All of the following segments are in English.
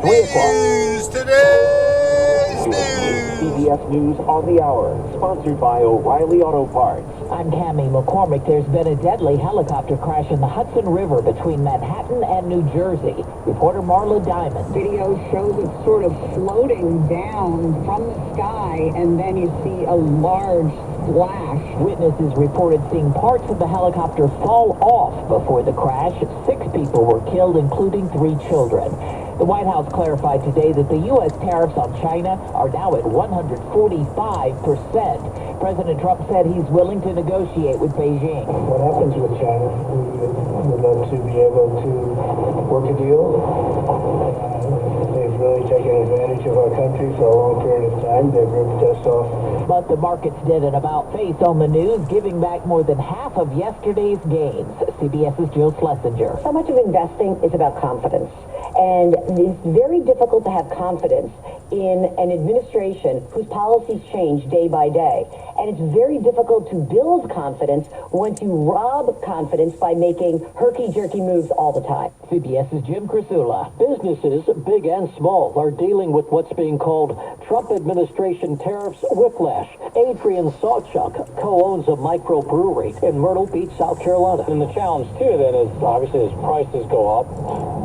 3 o'clock. Today's news. CBS News on the Hour, sponsored by O'Reilly Auto Parts. I'm Cammie McCormick. There's been a deadly helicopter crash in the Hudson River between Manhattan and New Jersey. Reporter Marla Diamond. Video shows it sort of floating down from the sky, and then you see a large splash. Witnesses reported seeing parts of the helicopter fall off before the crash. 6 people were killed, including 3 children. The White House clarified today that the U.S. tariffs on China are now at 145%. President Trump said he's willing to negotiate with Beijing. What happens with China? We would love to be able to work a deal. They've really taken advantage of our country for a long period of time. They've ripped us off. But the markets did an about-face on the news, giving back more than half of yesterday's gains. CBS's Jill Schlesinger. So much of investing is about confidence. And it's very difficult to have confidence in an administration whose policies change day by day. And it's very difficult to build confidence once you rob confidence by making herky-jerky moves all the time. CBS's Jim Crisula. Businesses, big and small, are dealing with what's being called Trump administration tariffs whiplash. Adrian Sawchuk co-owns a microbrewery in Myrtle Beach, South Carolina. And the challenge, too, then is obviously as prices go up,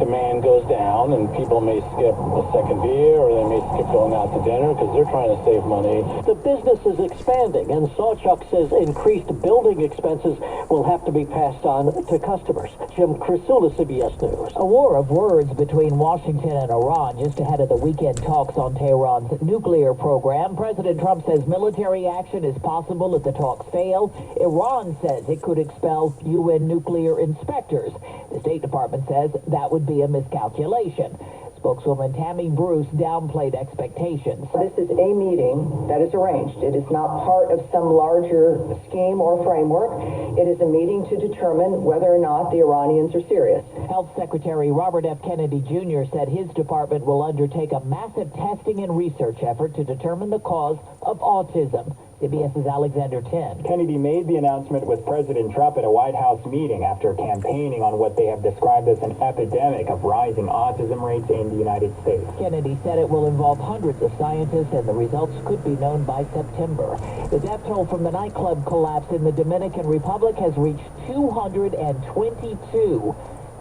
demand goes down, and people may skip a second beer, or they may skip going out to dinner because they're trying to save money. The business is expanding, and Sawchuk says increased building expenses will have to be passed on to customers. Jim Crisula, CBS News. A war of words between Washington and Iran just ahead of the weekend talks on Tehran's nuclear program. President Trump says military action is possible if the talks fail. Iran says it could expel UN nuclear inspectors. The State Department says that would be a miscalculation. Spokeswoman Tammy Bruce downplayed expectations. This is a meeting that is arranged. It is not part of some larger scheme or framework. It is a meeting to determine whether or not the Iranians are serious. Health Secretary Robert F. Kennedy Jr. said his department will undertake a massive testing and research effort to determine the cause of autism. CBS's Alexander Tin. Kennedy made the announcement with President Trump at a White House meeting after campaigning on what they have described as an epidemic of rising autism rates in the United States. Kennedy said it will involve hundreds of scientists and the results could be known by September. The death toll from the nightclub collapse in the Dominican Republic has reached 222.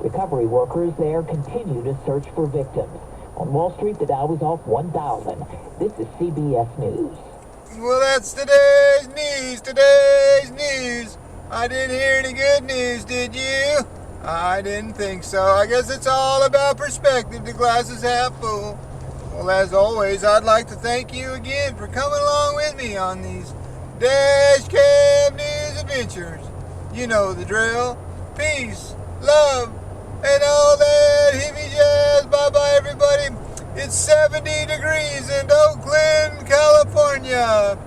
Recovery workers there continue to search for victims. On Wall Street, the Dow was off 1,000. This is CBS News. Well, that's today's news. I didn't hear any good news, did you? I didn't think so. I guess it's all about perspective. The glass is half full. Well, as always, I'd like to thank you again for coming along with me on these Dash Cam News adventures. You know the drill. Peace, love, and all that hippie jazz. Bye-bye, everybody. It's 70 degrees in Oakland, California.